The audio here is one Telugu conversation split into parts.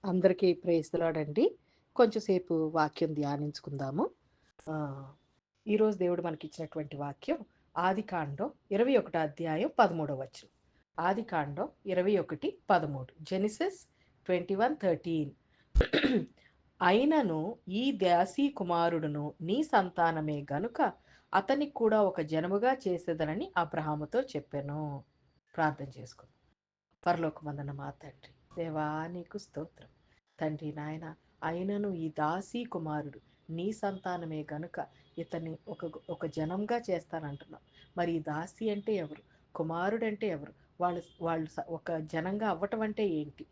అందరికీ ప్రైజ్ ది లార్డ్ అండి. కొంచెంసేపు వాక్యం ధ్యానించుకుందాము. ఆహ్, ఈరోజు దేవుడు మనకిచ్చినటువంటి వాక్యం ఆదికాండం 21 అధ్యాయం 13 వచనం. ఆదికాండం 21, 13. జెనిసిస్ 21:13. అయినను ఈ దాసీ కుమారుడును నీ సంతానమే గనుక అతనికి కూడా ఒక జనముగా చేసేదనని అబ్రహాముతో చెప్పెను. ప్రార్థన చేసుకుందాం. పరలోకమందున్న మా తండ్రి, దేవా నీకు స్తోత్రం. తండ్రి నాయన, అయినను ఈ దాసీ కుమారుడు నీ సంతానమే గనుక ఇతన్ని ఒక జనంగా చేస్తానంటున్నావు. మరి ఈ దాసి అంటే ఎవరు? కుమారుడంటే ఎవరు? వాళ్ళు వాళ్ళు ఒక జనంగా అవ్వటం అంటే ఏంటి?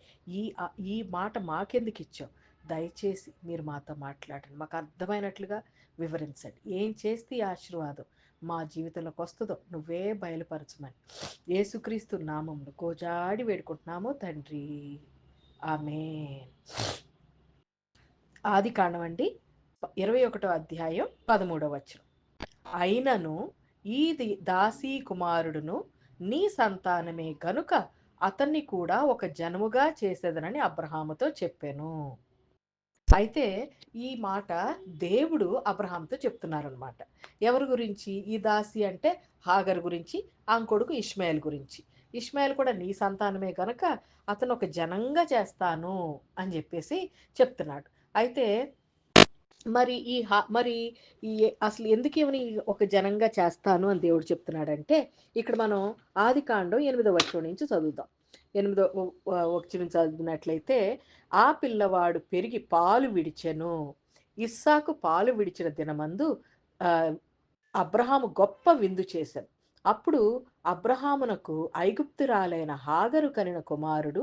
ఈ మాట మాకెందుకు ఇచ్చావు? దయచేసి మీరు మాతో మాట్లాడండి. మాకు అర్థమైనట్లుగా వివరించండి. ఏం చేస్తే ఈ ఆశీర్వాదం మా జీవితంలోకి వస్తుందో నువ్వే బయలుపరచమని యేసుక్రీస్తు నామంలో గోజాడి వేడుకుంటున్నాము తండ్రి. ఆమేన్. ఆది కాండం అండి 21 అధ్యాయం 13 వచనం. అయినను ఈ దాసీ కుమారుడును నీ సంతానమే గనుక అతన్ని కూడా ఒక జనముగా చేసేదనని అబ్రహాముతో చెప్పాను. అయితే ఈ మాట దేవుడు అబ్రహాంతో చెప్తున్నారనమాట. ఎవరి గురించి? ఈ దాసి అంటే హాగర్ గురించి, ఆమె కొడుకు ఇష్మాయేల్ గురించి. ఇష్మాయేల్ కూడా నీ సంతానమే గనక అతను ఒక జనంగా చేస్తాను అని చెప్పేసి చెప్తున్నాడు. అయితే మరి ఈ అసలు ఎందుకు ఈమెని ఒక జనంగా చేస్తాను అని దేవుడు చెప్తున్నాడంటే, ఇక్కడ మనం ఆదికాండం 8వ వచనం నుంచి చదువుదాం. 8వ వచనం చదివినట్లయితే, ఆ పిల్లవాడు పెరిగి పాలు విడిచెను. ఇస్సాకు పాలు విడిచిన దినమందు ఆహ్, అబ్రహాము గొప్ప విందు చేశాను. అప్పుడు అబ్రహామునకు ఐగుప్తురాలైన హాగరు కనిన కుమారుడు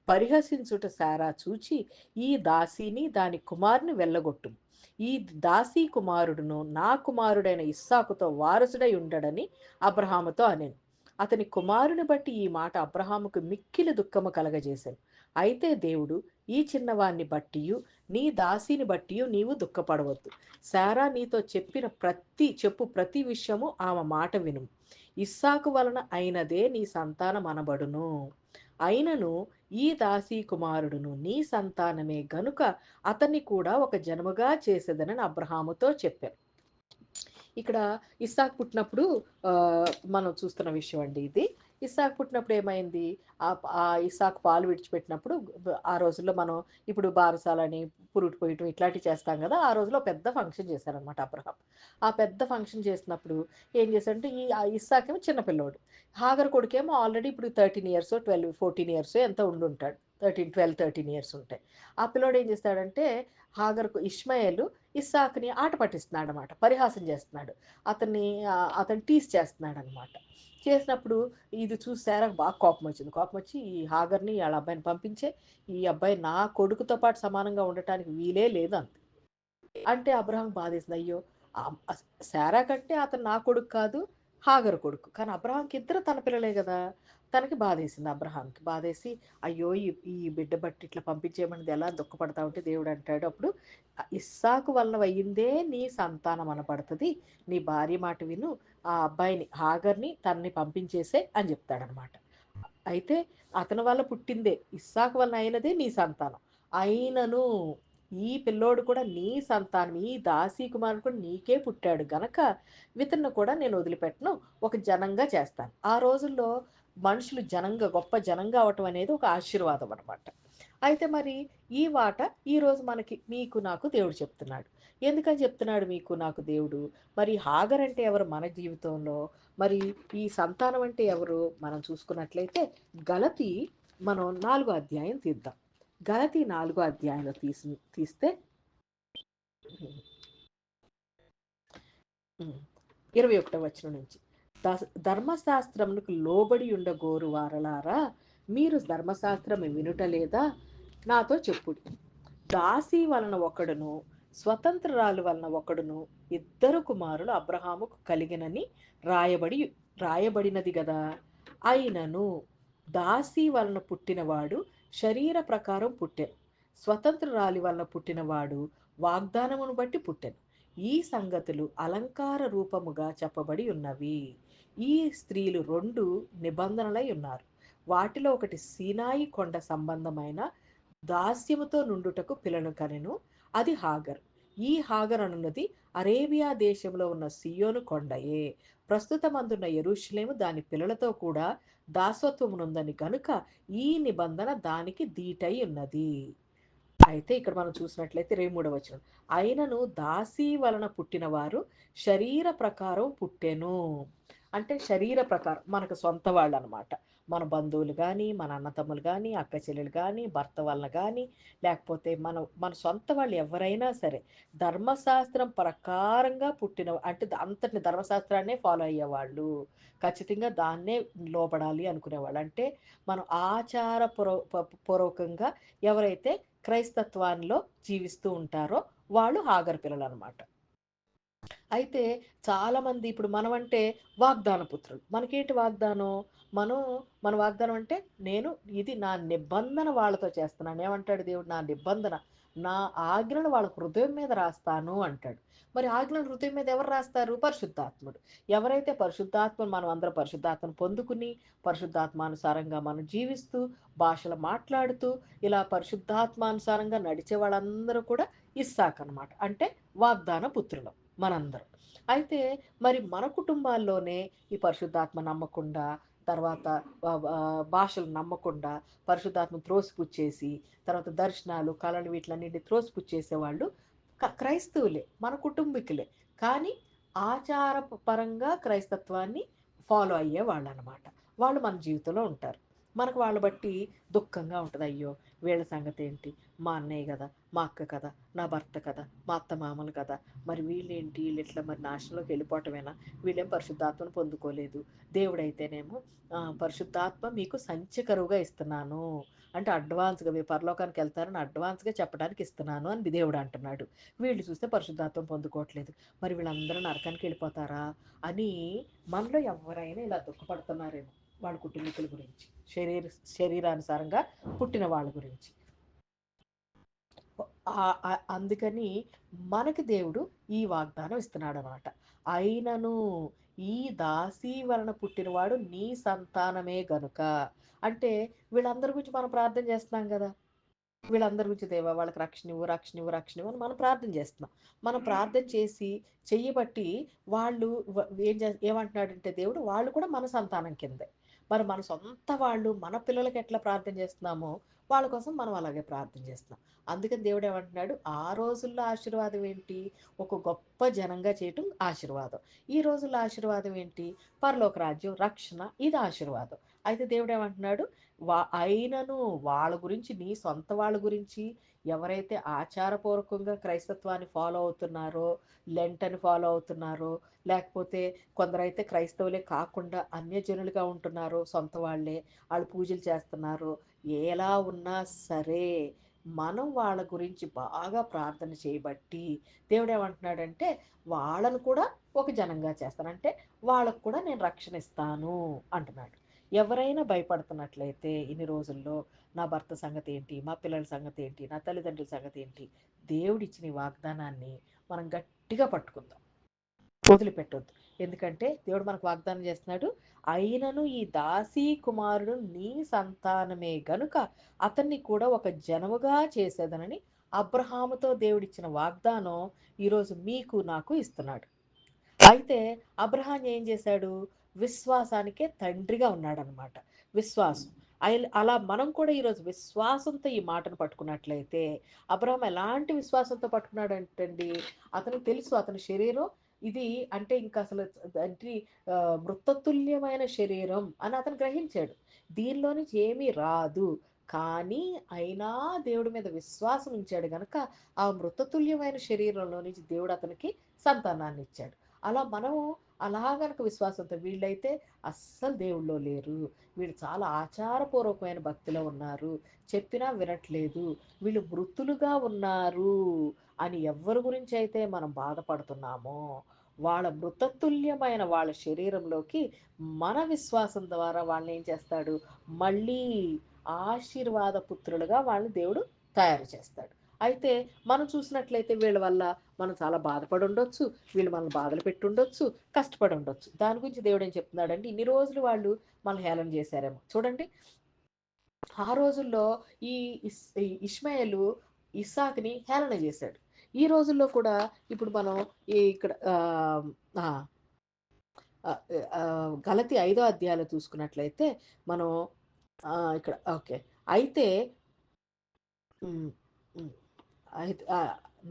పరిహసించుట శారా చూచి, ఈ దాసిని దాని కుమారుని వెళ్ళగొట్టుము. ఈ దాసీ కుమారుడును నా కుమారుడైన ఇస్సాకుతో వారసుడై ఉండడని అబ్రహాముతో అనెను. అతని కుమారుని బట్టి ఈ మాట అబ్రహాముకు మిక్కిలి దుఃఖము కలగజేశాను. అయితే దేవుడు, ఈ చిన్నవాణ్ణి బట్టియు నీ దాసిని బట్టియు నీవు దుఃఖపడవద్దు. శారా నీతో ప్రతి విషయము ఆమె మాట వినుము. ఇస్సాకు వలన అయినదే నీ సంతానం అనబడును. అయినను ఈ దాసీ కుమారుడును నీ సంతానమే గనుక అతన్ని కూడా ఒక జనముగా చేసేదనని అబ్రహాముతో చెప్పారు. ఇక్కడ ఇస్సాకు పుట్టినప్పుడు మనం చూస్తున్న విషయం అండి ఇది. ఇస్సాకు పుట్టినప్పుడు ఏమైంది? ఇస్సాకు పాలు విడిచిపెట్టినప్పుడు ఆ రోజుల్లో మనం ఇప్పుడు బారసాలని, పురుటు పోయటం ఇట్లాంటివి చేస్తాం కదా! ఆ రోజుల్లో పెద్ద ఫంక్షన్ చేశారనమాట అబ్రహాం. ఆ పెద్ద ఫంక్షన్ చేసినప్పుడు ఏం చేశారంటే ఇస్సాకేమో చిన్న పిల్లోడు. హాగర్ కొడుకేమో ఆల్రెడీ ఇప్పుడు 13 ఇయర్సో, 12, 14 ఇయర్సో ఎంతో ఉండుంటాడు. 13 ఇయర్స్ ఉంటాయి. ఆ పిల్లోడు ఏం చేస్తాడంటే హాగర్‌కు ఇష్మాయేలు ఇస్సాకుని ఆట పట్టిస్తున్నాడనమాట. పరిహాసం చేస్తున్నాడు. అతన్ని టీజ్ చేస్తున్నాడనమాట. చేసినప్పుడు ఇది చూసి శారాకు బాగా కోపమొచ్చింది. కోపమొచ్చి ఈ హాగర్‌ని ఆళ్ళ అబ్బాయిని పంపించే, ఈ అబ్బాయి నా కొడుకుతో పాటు సమానంగా ఉండటానికి వీలే లేదు అంది. అంటే అబ్రహాంకి బాధేసింది. అయ్యో! శారా కంటే అతను నా కొడుకు కాదు, హాగరు కొడుకు. కానీ అబ్రహాంకి ఇద్దరు తన పిల్లలే గదా! తనకి బాధేసింది అబ్రహాంకి. బాధేసి అయ్యో! ఈ ఈ బిడ్డ బట్టి ఇట్లా పంపించేయమన్నది ఎలా దుఃఖపడతా ఉంటే దేవుడు అంటాడు అప్పుడు, ఇస్సాకు వలన అయ్యిందే నీ సంతానం అనబడతది. నీ భార్య మాట విను. ఆ అబ్బాయిని హాగర్‌ని తనని పంపించేసేయి అని జెప్తాడనమాట. అయితే అతని వల్ల పుట్టిందే. ఇస్సాకు వలన అయినదే నీ సంతానం. అయినను ఈ పిల్లోడు కూడా నీ సంతానం. ఈ దాసీ కుమారుడు కూడా నీకే పుట్టాడు గనక ఇతన్ని కూడా నేను వదిలిపెట్టను. ఒక జనంగా చేస్తాను. ఆ రోజుల్లో మనుషులు జనంగా, గొప్ప జనంగా అవ్వటం అనేది ఒక ఆశీర్వాదం అనమాట. అయితే మరి ఈ మాట ఈరోజు మీకు నాకు దేవుడు చెప్తున్నాడు. ఎందుకని చెప్తున్నాడు మీకు నాకు దేవుడు? మరి హాగర్ అంటే ఎవరు మన జీవితంలో? మరి ఈ సంతానం అంటే ఎవరు? మనం చూసుకున్నట్లయితే గలతీ మనం 4 అధ్యాయం తీద్దాం. గలతీ 4 అధ్యాయంలో తీస్తే 21 వచనం నుంచి. ధర్మశాస్త్రమునకు లోబడి ఉండగోరు వారలారా, మీరు ధర్మశాస్త్రము వినుట లేదా? నాతో చెప్పుడి. దాసి వలన ఒకడును, స్వతంత్రురాలు వలన ఒకడును, ఇద్దరు కుమారులు అబ్రహాముకు కలిగినని రాయబడి రాయబడినది గదా! అయినను దాసి వలన పుట్టినవాడు శరీర ప్రకారం పుట్టెను. స్వతంత్రురాలి వలన పుట్టినవాడు వాగ్దానమును బట్టి పుట్టెను. ఈ సంగతులు అలంకార రూపముగా చెప్పబడి ఉన్నవి. ఈ స్త్రీలు 2 నిబంధనలై ఉన్నారు. వాటిలో ఒకటి సీనాయి కొండ సంబంధమైన దాస్యముతో నుండుటకు పిల్లను కనెను. అది హాగర్. ఈ హాగర్ అనున్నది అరేబియా దేశంలో ఉన్న సియోను కొండయే. ప్రస్తుతమందున్న యెరూషలేము దాని పిల్లలతో కూడా దాసత్వమునుందని గనుక ఈ నిబంధన దానికి దీటై ఉన్నది. అయితే ఇక్కడ మనం చూసినట్లయితే 23వ వచనం. అయినను దాసి వలన పుట్టినవారు శరీర ప్రకారం పుట్టెను. అంటే శరీర ప్రకారం మనకు సొంత వాళ్ళు అనమాట. మన బంధువులు కానీ, మన అన్నతమ్ములు కానీ, అక్క చెల్లెలు కానీ, భర్త వలన కానీ, లేకపోతే మన సొంత వాళ్ళు ఎవరైనా సరే ధర్మశాస్త్రం ప్రకారంగా పుట్టిన అంటే అంతటి ధర్మశాస్త్రాన్నే ఫాలో అయ్యేవాళ్ళు, ఖచ్చితంగా దాన్నే లోబడాలి అనుకునేవాళ్ళు. అంటే మనం పూర్వకంగా ఎవరైతే క్రైస్తత్వాల్లో జీవిస్తూ ఉంటారో వాళ్ళు హాగర్ పిల్లలు అనమాట. అయితే చాలామంది ఇప్పుడు మనమంటే వాగ్దాన పుత్రులు. మనకేంటి వాగ్దానం? మనం మన వాగ్దానం అంటే నేను ఇది నా నిబంధన వాళ్ళతో చేస్తున్నాను. ఏమంటాడు దేవుడు? నా నిబంధన, నా ఆజ్ఞలను వాళ్ళ హృదయం మీద రాస్తాను అంటాడు. మరి ఆజ్ఞలను హృదయం మీద ఎవరు రాస్తారు? పరిశుద్ధాత్ముడు. ఎవరైతే పరిశుద్ధాత్మను మనం అందరం పరిశుద్ధాత్మను పొందుకుని పరిశుద్ధాత్మానుసారంగా మనం జీవిస్తూ భాషలు మాట్లాడుతూ ఇలా పరిశుద్ధాత్మానుసారంగా నడిచే వాళ్ళందరూ కూడా ఇస్సాక్ అనమాట. అంటే వాగ్దాన పుత్రులు మనందరం. అయితే మరి మన కుటుంబాల్లోనే ఈ పరిశుద్ధాత్మ నమ్మకుండా, తర్వాత భాషలు నమ్మకుండా, పరిశుద్ధాత్మ త్రోసిపుచ్చేసి, తర్వాత దర్శనాలు, కళలు వీటిలన్నిటిని త్రోసిపుచ్చేసేవాళ్ళు క్రైస్తవులే, మన కుటుంబీకులే. కానీ ఆచార పరంగా క్రైస్తత్వాన్ని ఫాలో అయ్యేవాళ్ళనమాట. వాళ్ళు మన జీవితంలో ఉంటారు. మనకు వాళ్ళ బట్టి దుఃఖంగా ఉంటుంది. అయ్యో! వీళ్ళ సంగతేంటి? మా అన్నయ్య గదా! మా అక్క కదా! నా భర్త కదా! మా అత్తమామలు కదా! మరి వీళ్ళేంటి? ఈళ్ళిట్లా మరి నాశనంలోకి వెళ్ళిపోవటమేనా? వీళ్ళేం పరిశుద్ధాత్మను పొందుకోలేదు. దేవుడైతేనేమో పరిశుద్ధాత్మ మీకు సంచకరువుగా ఇస్తున్నాను. అంటే అడ్వాన్స్‌గా మీరు పరలోకానికి వెళ్తారని అడ్వాన్స్‌గా చెప్పడానికి ఇస్తున్నాను అని దేవుడు అంటున్నాడు. వీళ్ళు చూస్తే పరిశుద్ధాత్మ పొందుకోవట్లేదు. మరి వీళ్ళందరూ నరకానికి వెళ్ళిపోతారా? అని మనలో ఎవరైనా ఇలా దుఃఖపడుతున్నారేమో వాళ్ళ కుటుంబీకుల గురించి. శరీరానుసారంగా పుట్టిన వాళ్ళ గురించి. అందుకని మనకి దేవుడు ఈ వాగ్దానం ఇస్తున్నాడనమాట. అయినను ఈ దాసి వలన పుట్టినవాడు నీ సంతానమే గనుక. అంటే వీళ్ళందరి గురించి మనం ప్రార్థన చేస్తున్నాం కదా! వీళ్ళందరి గురించి దేవా వాళ్ళకి రక్షణివ్వు, రక్షణివ్వు, రక్షణివ్వు అని మనం ప్రార్థన చేస్తున్నాం. మనం ప్రార్థన చేసి చెయ్యబట్టి వాళ్ళు ఏమంటున్నాడంటే దేవుడు వాళ్ళు కూడా మన సంతానం కిందే. మరి మన సొంత వాళ్ళు మన పిల్లలకి ఎట్లా ప్రార్థన చేస్తున్నామో వాళ్ళ కోసం మనం అలాగే ప్రార్థన చేస్తున్నాం. అందుకని దేవుడు ఏమంటున్నాడు? ఆ రోజుల్లో ఆశీర్వాదం ఏంటి? ఒక గొప్ప జనంగా చేయటం ఆశీర్వాదం. ఈ రోజుల్లో ఆశీర్వాదం ఏంటి? పరలోక రాజ్యం, రక్షణ, ఇది ఆశీర్వాదం. అయితే దేవుడు ఏమంటున్నాడు? అయినను వాళ్ళ గురించి నీ సొంత వాళ్ళ గురించి ఎవరైతే ఆచారపూర్వకంగా క్రైస్తత్వాన్ని ఫాలో అవుతున్నారో, లెంటని ఫాలో అవుతున్నారో, లేకపోతే కొందరైతే క్రైస్తవులే కాకుండా అన్యజనులుగా ఉంటున్నారో సొంత వాళ్ళే, వాళ్ళు పూజలు చేస్తున్నారు, ఎలా ఉన్నా సరే మనం వాళ్ళ గురించి బాగా ప్రార్థన చేయబట్టి దేవుడు ఏమంటున్నాడంటే వాళ్ళను కూడా ఒక జనంగా చేస్తాను. అంటే వాళ్ళకు కూడా నేను రక్షణ ఇస్తాను అంటున్నాడు. ఎవరైనా భయపడుతున్నట్లయితే ఇన్ని రోజుల్లో నా భర్త సంగతి ఏంటి, మా పిల్లల సంగతి ఏంటి, నా తల్లిదండ్రుల సంగతి ఏంటి, దేవుడిచ్చిన ఈ వాగ్దానాన్ని మనం గట్టిగా పట్టుకుందాం, వదిలిపెట్టొద్దు. ఎందుకంటే దేవుడు మనకు వాగ్దానం చేస్తున్నాడు. అయినను ఈ దాసీ కుమారుడు నీ సంతానమే గనుక అతన్ని కూడా ఒక జనముగా చేసేదనని అబ్రహాముతో దేవుడిచ్చిన వాగ్దానం ఈరోజు మీకు నాకు ఇస్తున్నాడు. అయితే అబ్రహాం ఏం చేశాడు? విశ్వాసానికే తండ్రిగా ఉన్నాడనమాట. విశ్వాసం. అలా మనం కూడా ఈరోజు విశ్వాసంతో ఈ మాటను పట్టుకున్నట్లయితే, అబ్రహాం ఎలాంటి విశ్వాసంతో పట్టుకున్నాడంటండి, అతనికి తెలుసు అతని శరీరం ఇది అంటే ఇంకా అసలు అంటే మృతతుల్యమైన శరీరం అని అతను గ్రహించాడు. దీనిలో నుంచి ఏమీ రాదు. కానీ అయినా దేవుడి మీద విశ్వాసం ఉంచాడు గనక ఆ మృతతుల్యమైన శరీరంలో నుంచి దేవుడు అతనికి సంతానాన్ని ఇచ్చాడు. అలా మనము అలా గనక విశ్వాసంతో వీళ్ళైతే అస్సలు దేవుళ్ళో లేరు, వీళ్ళు చాలా ఆచారపూర్వకమైన భక్తిలో ఉన్నారు, చెప్పినా వినట్లేదు, వీళ్ళు మృతులుగా ఉన్నారు అని ఎవరి గురించి అయితే మనం బాధపడుతున్నామో వాళ్ళ మృతతుల్యమైన వాళ్ళ శరీరంలోకి మన విశ్వాసం ద్వారా వాళ్ళని ఏం చేస్తాడు? మళ్ళీ ఆశీర్వాద పుత్రులుగా వాళ్ళని దేవుడు తయారు చేస్తాడు. అయితే మనం చూసినట్లయితే వీళ్ళ వల్ల మనం చాలా బాధపడి ఉండొచ్చు, వీళ్ళు మనల్ని బాధలు పెట్టి ఉండొచ్చు, కష్టపడి ఉండొచ్చు. దాని గురించి దేవుడు ఏం చెప్తున్నాడంటే ఇన్ని రోజులు వాళ్ళు మనల్ని హేళన చేశారేమో చూడండి, ఆ రోజుల్లో ఈ ఈ ఇష్మాయేలు ఇస్సాకుని హేళన చేశాడు. ఈ రోజుల్లో కూడా ఇప్పుడు మనం ఇక్కడ ఆ, ఆ, గలతి 5వ అధ్యాయంలో చూసుకున్నట్లయితే మనం ఇక్కడ ఓకే. అయితే ఉమ్, ఉమ్, అయితే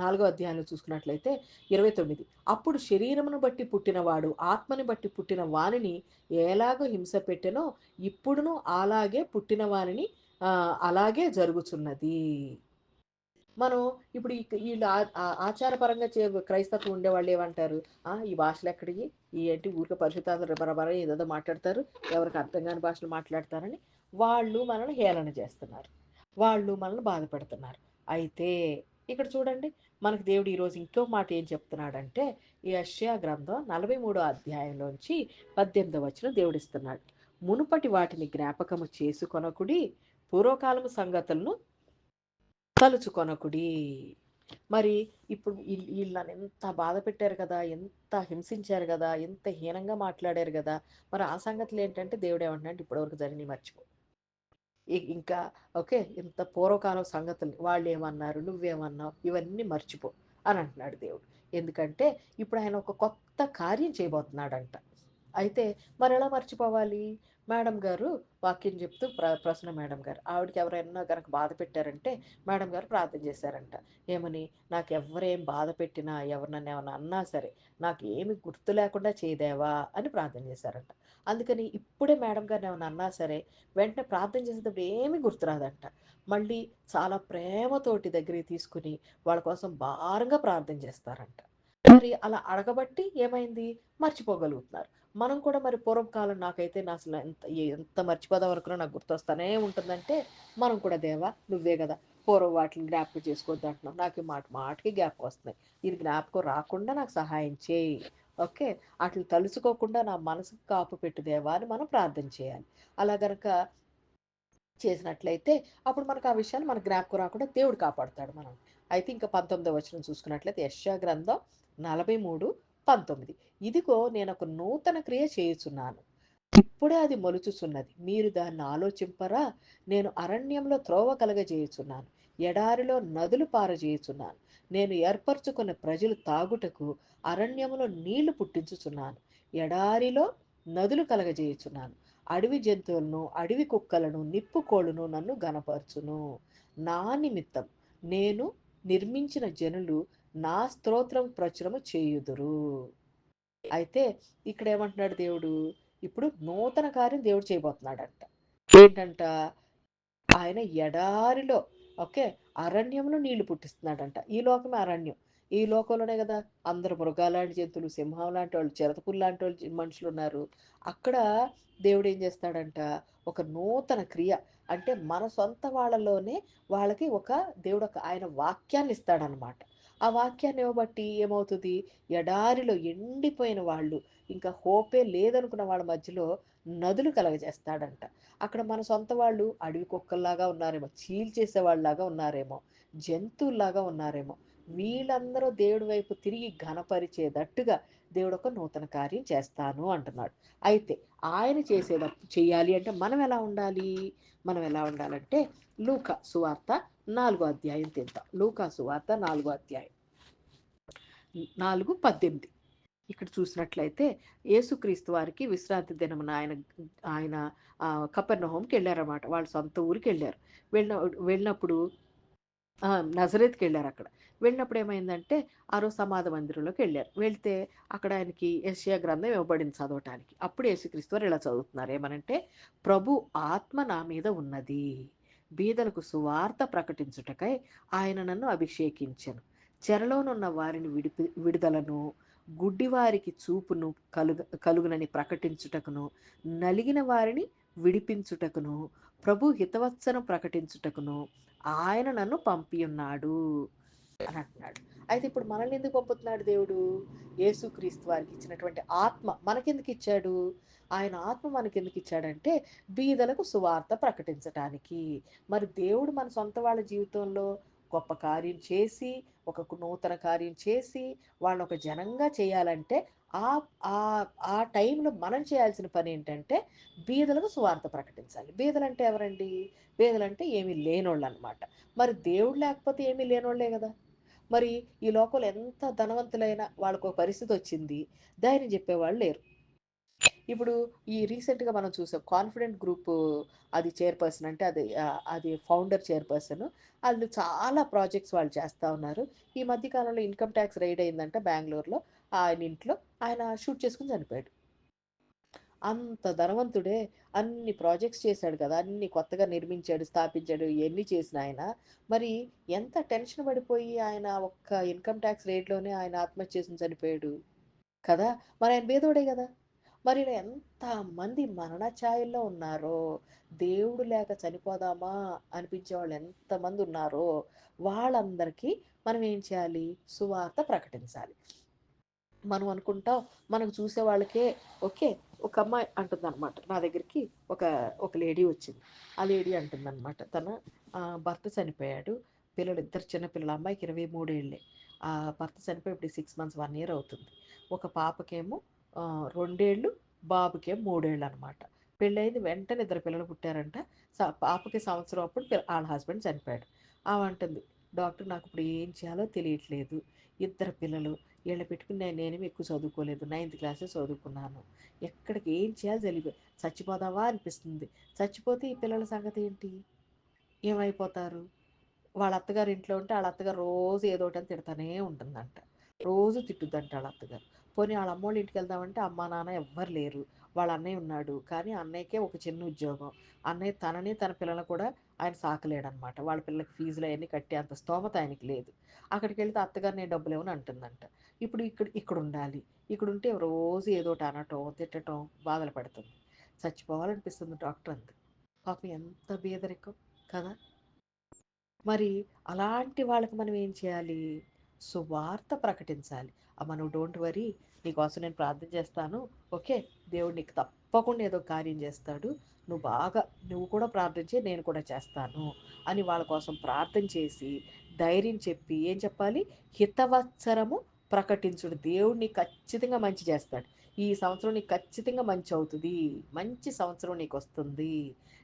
4వ అధ్యాయంలో చూసుకున్నట్లయితే 29, అప్పుడు శరీరమును బట్టి పుట్టినవాడు ఆత్మని బట్టి పుట్టిన వానిని ఎలాగో హింస పెట్టెనో ఇప్పుడును అలాగే పుట్టిన వానిని అలాగే జరుగుచున్నది. మనం ఇప్పుడు వీళ్ళు ఆచారపరంగా క్రైస్తత్వం ఉండేవాళ్ళు ఏమంటారు, ఈ భాషలు ఎక్కడివి, ఈ ఏంటి ఊరికే పరిశుద్ధాత్మ బరబర ఏదేదో మాట్లాడతారు, ఎవరికి అర్థం కాని భాషలు మాట్లాడతారని వాళ్ళు మనల్ని హేళన చేస్తున్నారు, వాళ్ళు మనల్ని బాధపెడుతున్నారు. అయితే ఇక్కడ చూడండి, మనకు దేవుడు ఈరోజు ఇంకో మాట ఏం చెప్తున్నాడంటే, ఈ యెషయా గ్రంథం 43వ అధ్యాయంలోంచి 18వ వచనం దేవుడిస్తున్నాడు. మునుపటి వాటిని జ్ఞాపకము చేసుకొనకుడి, పూర్వకాలము సంగతులను తలుచుకొనకుడి. మరి ఇప్పుడు వీళ్ళని ఎంత బాధ పెట్టారు కదా, ఎంత హింసించారు కదా, ఎంత హీనంగా మాట్లాడారు కదా, మరి ఆ సంగతులు ఏంటంటే దేవుడు ఏమంటున్నాడు, ఇప్పటివరకు జరిగి మర్చిపో. ఇంకా ఓకే, ఇంత పూర్వకాలం సంగతులు వాళ్ళు ఏమన్నారు నువ్వేమన్నావు ఇవన్నీ మర్చిపో అని అంటున్నాడు దేవుడు. ఎందుకంటే ఇప్పుడు ఆయన ఒక కొత్త కార్యం చేయబోతున్నాడంట. అయితే మరి ఎలా మర్చిపోవాలి? మేడం గారు వాక్యం చెప్తూ ప్రసన్న మేడం గారు, ఆవిడకి ఎవరైనా కనుక బాధ పెట్టారంటే మేడం గారు ప్రార్థన చేశారంట. ఏమని? నాకు ఎవరేం బాధ పెట్టినా, ఎవరు నన్ను ఏమన్నా అన్నా సరే నాకు ఏమి గుర్తు లేకుండా చేయదేవా అని ప్రార్థన చేశారంట. అందుకని ఇప్పుడే మేడం గారిని ఏమన్నా అన్నా సరే వెంటనే ప్రార్థన చేసేటప్పుడు ఏమీ గుర్తురాదంట. మళ్ళీ చాలా ప్రేమతోటి దగ్గరికి తీసుకుని వాళ్ళ కోసం భారంగా ప్రార్థన చేస్తారంట. మరి అలా అడగబట్టి ఏమైంది? మర్చిపోగలుగుతున్నారు. మనం కూడా మరి పూర్వకాలం నాకైతే నా అసలు ఎంత ఎంత మర్చిపోదాం అనుకున్నా నాకు గుర్తొస్తానే ఉంటుందంటే, మనం కూడా దేవా నువ్వే కదా పూర్వ వాటిని జ్ఞాపకం చేసుకోవద్దు అంటున్నావు, నాకు ఈ మాట మాటకి జ్ఞాపకం వస్తున్నాయి, ఇది జ్ఞాపకం రాకుండా నాకు సహాయం చేయి. ఓకే, అట్లు తలుచుకోకుండా నా మనసుకు కాపు పెట్టు దేవా అని మనం ప్రార్థన చేయాలి. అలా గనక చేసినట్లయితే అప్పుడు మనకు ఆ విషయాన్ని మన జ్ఞాపకం రాకుండా దేవుడు కాపాడుతాడు మనం. అయితే ఇంకా 19వ వచనం చూసుకున్నట్లయితే యెషయా గ్రంథం 43:19, ఇదిగో నేను ఒక నూతన క్రియ చేయుచున్నాను, ఇప్పుడే అది మొలుచుచున్నది, మీరు దాన్ని ఆలోచింపరా? నేను అరణ్యంలో త్రోవ కలగజేయుచున్నాను, ఎడారిలో నదులు పారజేయుచున్నాను, నేను ఏర్పరచుకున్న ప్రజలు తాగుటకు అరణ్యములో నీళ్లు పుట్టించుచున్నాను, ఎడారిలో నదులు కలగజేయుచున్నాను, అడవి జంతువులను అడవి కుక్కలను నిప్పుకోళ్ళను నన్ను గనపరచును, నా నిమిత్తం నేను నిర్మించిన జనులు నా స్తోత్రం ప్రచురము చేయుదురు. అయితే ఇక్కడ ఏమంటున్నాడు దేవుడు, ఇప్పుడు నూతన కార్యం దేవుడు చేయబోతున్నాడంట. ఏంటంట? ఆయన ఎడారిలో ఓకే అరణ్యంలో నీళ్లు పుట్టిస్తున్నాడంట. ఈ లోకమే అరణ్యం. ఈ లోకంలోనే కదా అందరు మృగాలాంటి జంతువులు, సింహం లాంటి వాళ్ళు, చిరతపులు లాంటి వాళ్ళు మనుషులు ఉన్నారు. అక్కడ దేవుడు ఏం చేస్తాడంట, ఒక నూతన క్రియ, అంటే మన సొంత వాళ్ళలోనే వాళ్ళకి ఒక దేవుడు ఒక ఆయన వాక్యాన్ని ఇస్తాడనమాట. ఆ వాక్యాన్ని ఇవ్వబట్టి ఏమవుతుంది, ఎడారిలో ఎండిపోయిన వాళ్ళు, ఇంకా హోపే లేదనుకున్న వాళ్ళ మధ్యలో నదులు కలగజేస్తాడంట. అక్కడ మన సొంత వాళ్ళు అడవి కుక్కల్లాగా ఉన్నారేమో, చీల్చేసే వాళ్ళలాగా ఉన్నారేమో, జంతువుల్లాగా ఉన్నారేమో, వీళ్ళందరూ దేవుడి వైపు తిరిగి ఘనపరిచేటట్టుగా దేవుడు ఒక నూతన కార్యం చేస్తాను అంటున్నాడు. అయితే ఆయన చేసేటప్పుడు చెయ్యాలి అంటే మనం ఎలా ఉండాలి? మనం ఎలా ఉండాలంటే లూకా సువార్త 4వ అధ్యాయం తెద్దాం. లూకా సువార్త 4వ అధ్యాయం 4:18, ఇక్కడ చూసినట్లయితే యేసుక్రీస్తు వారికి విశ్రాంతి దినమున ఆయన ఆయన కపెర్నహూముకి వెళ్ళారన్నమాట. వాళ్ళ సొంత ఊరికి వెళ్ళారు. వెళ్ళిన వెళ్ళినప్పుడు నజరేత్కి వెళ్ళారు. అక్కడ వెళ్ళినప్పుడు ఏమైందంటే ఆ రోజు సమాధి మందిరంలోకి వెళ్ళారు. వెళ్తే అక్కడ ఆయనకి యెషయా గ్రంథం ఇవ్వబడింది చదవటానికి. అప్పుడు యేసుక్రీస్తు వారు ఇలా చదువుతున్నారు, ఏమనంటే, ప్రభు ఆత్మ నా మీద ఉన్నది, బీదలకు సువార్త ప్రకటించుటకై ఆయన నన్ను అభిషేకించెను, చెరలోనున్న వారిని విడుదలను, గుడ్డివారికి చూపును కలుగునని ప్రకటించుటకును, నలిగిన వారిని విడిపించుటకును, ప్రభు హితవత్సరం ప్రకటించుటకును ఆయన నన్ను పంపి ఉన్నాడు అని అంటున్నాడు. అయితే ఇప్పుడు మనల్ని ఎందుకు పంపుతున్నాడు దేవుడు? యేసుక్రీస్తు వారికి ఇచ్చినటువంటి ఆత్మ మనకెందుకు ఇచ్చాడు? ఆయన ఆత్మ మనకెందుకు ఇచ్చాడంటే బీదలకు సువార్త ప్రకటించటానికి. మరి దేవుడు మన సొంత వాళ్ళ జీవితంలో గొప్ప కార్యం చేసి, ఒక నూతన కార్యం చేసి, వాళ్ళని ఒక జనంగా చేయాలంటే ఆ ఆ ఆ టైంలో మనం చేయాల్సిన పని ఏంటంటే బీదలకు సువార్త ప్రకటించాలి. బీదలంటే ఎవరండి? బీదలంటే ఏమీ లేనోళ్ళు అనమాట. మరి దేవుడు లేకపోతే ఏమీ లేనోళ్ళే కదా! మరి ఈ లోకంలో ఎంత ధనవంతులైనా వాళ్ళకో పరిస్థితి వచ్చింది. ధైర్యం చెప్పేవాళ్ళు లేరు. ఇప్పుడు ఈ రీసెంట్‌గా మనం చూసాం. 'కాన్ఫిడెంట్ గ్రూప్' అది చైర్‌పర్సన్ అంటే అది ఫౌండర్ చైర్‌పర్సన్. ఆళ్ళు చాలా ప్రాజెక్ట్స్ వాళ్ళు చేస్తా ఉన్నారు. ఈ మధ్య కాలంలో ఇన్‌కమ్ టాక్స్ రైడ్ అయిందంట బెంగుళూరులో. ఆయన ఇంట్లో ఆయన షూట్ చేసుకొని చనిపోయాడు. అంత ధనవంతుడే. అన్ని ప్రాజెక్ట్స్ చేశాడు కదా! అన్ని కొత్తగా నిర్మించాడు, స్థాపించాడు. ఇయన్నీ చేసిన ఆయన, మరి ఎంత టెన్షన్ పడిపోయి ఆయన ఒక్క ఇన్‌కమ్ టాక్స్ రైడ్‌లోనే ఆయన ఆత్మహత్య చేసుకొని చనిపోయాడు కదా! మరి ఆయన బీదోడే గదా! మరి ఇలా ఎంతమంది మరణ ఛాయల్లో ఉన్నారో, దేవుడు లేక చనిపోదామా అనిపించేవాళ్ళు ఎంతమందున్నారో, వాళ్ళందరికీ మనం ఏం చేయాలి? సువార్త ప్రకటించాలి. మనం అనుకుంటాం మనకు చూసే వాళ్ళకే ఓకే. ఒక అమ్మాయి అంటుందనమాట నా దగ్గరికి. ఒక ఒక లేడీ వచ్చింది. ఆ లేడీ అంటుందనమాట తన భర్త చనిపోయాడు. పిల్లలిద్దరు చిన్న పిల్లలు. అమ్మాయికి 23 ఏళ్ళే. భర్త చనిపోయి ఇప్పుడు 6 మంత్స్, 1 ఇయర్ అవుతుంది. ఒక పాపకేమో 2 ఏళ్ళు, బాబుకేమో 3 ఏళ్ళనమాట. పెళ్ళయింది వెంటనే ఇద్దరు పిల్లలు పుట్టారంట. పాపకి సంవత్సరం అప్పుడు ఆళ్ళ హస్బెండ్ చనిపోయాడు. ఆమంటుంది, "డాక్టర్ నాకిప్పుడు ఏం చేయాలో తెలియట్లేదు. ఇద్దరు పిల్లలు ఈళ్ళని పెట్టుకుని నేనేమి ఎక్కువ చదువుకోలేదు. నైన్త్ క్లాసే చదువుకున్నాను. ఎక్కడికి ఏం చేయాలో చచ్చిపోదామా అనిపిస్తుంది. చచ్చిపోతే ఈ పిల్లల సంగతి ఏంటి? ఏమైపోతారు? వాళ్ళ అత్తగారు ఇంట్లో ఉంటే ఆళ్ళ అత్తగారు రోజు ఏదో ఒకటని తిడతానే ఉంటుందంట. రోజు తిట్టుద్దంట ఆళ్ళ అత్తగారు. పోనీ ఆళ్ళ అమ్మోళ్ళ ఇంటికెళ్దామంటే అమ్మా, నాన్న ఎవ్వరు లేరు. వాళ్ళ అన్నయ్య ఉన్నాడు. కానీ అన్నయ్యకే ఒక చిన్న ఉద్యోగం. అన్నయ్య తనని, తన పిల్లలని కూడా ఆయన సాకలేడనమాట. వాళ్ళ పిల్లలకి ఫీజులు అయన్నీ కట్టే అంత స్తోమత ఆయనకి లేదు. అక్కడికెళ్తే అత్తగారు నేను డబ్బులివ్వను అంటుందంట. ఇప్పుడు ఇక్కడుండాలి. ఇక్కడుంటే రోజు ఏదోటి అనటం, తిట్టటం, బాధలు పెడుతుంది. చచ్చిపోవాలనిపిస్తుంది డాక్టర్ అంది. పాపం ఎంత బీదరికం కదా! మరి అలాంటి వాళ్ళకి మనం ఏం చేయాలి? సువార్త ప్రకటించాలి. అమ్మ నువ్వు డోంట్ వరీ నీకోసం నేను ప్రార్థన చేస్తాను. ఓకే. దేవుడు నీకు తప్పకుండా ఏదో కార్యం చేస్తాడు. నువ్వు బాగా నువ్వు కూడా ప్రార్థన చెయి. నేను కూడా చేస్తాను అని వాళ్ళ కోసం ప్రార్థన చేసి, ధైర్యం చెప్పి ఏం చెప్పాలి? హితవత్సరము ప్రకటించుడు. దేవుడు నీకు ఖచ్చితంగా మంచి చేస్తాడు. ఈ సంవత్సరం నీకు ఖచ్చితంగా మంచి అవుతుంది. మంచి సంవత్సరం నీకొస్తుంది.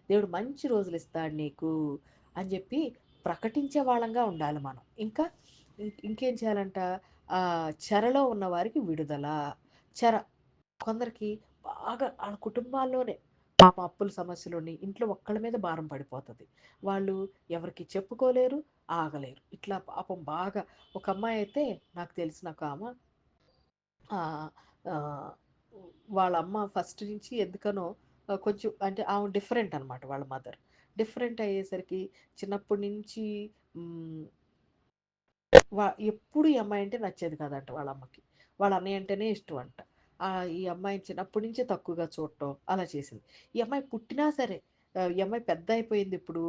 దేవుడు మంచి రోజులు ఇస్తాడు నీకు అని చెప్పి ప్రకటించే వాళ్ళంగా ఉండాలి మనం. ఇంకా ఇంకేం చేయాలంట? చెరలో ఉన్న వారికి విడుదల. చెర కొందరికి బాగా ఆళ్ళ కుటుంబాల్లోనే పాపం అప్పుల సమస్యలుని ఇంట్లో ఒక్కళ్ళ మీద భారం పడిపోతది. వాళ్ళు ఎవరికీ చెప్పుకోలేరు, ఆగలేరు. ఇట్లా పాపం బాగా ఒక అమ్మాయయితే నాకు తెలిసిన ఒక ఆమ ఆహ్, ఆహ్, వాళ్ళమ్మ ఫస్ట్ నుంచి ఎందుకనో కొంచెం అంటే ఆమె డిఫరెంట్ అనమాట వాళ్ళ మదర్. డిఫరెంట్ అయ్యేసరికి చిన్నప్పటి నుంచి హ్మ్. ఎప్పుడు ఈ అమ్మాయి అంటే నచ్చేది కాదంట వాళ్ళ అమ్మకి. వాళ్ళ అన్నయ్య అంటేనే ఇష్టం అంట. ఈ అమ్మాయిని చిన్నప్పటి నుంచే తక్కువగా చూడటం అలా చేసింది. ఈ అమ్మాయి పుట్టినా సరే ఈ అమ్మాయి పెద్ద అయిపోయింది ఇప్పుడు.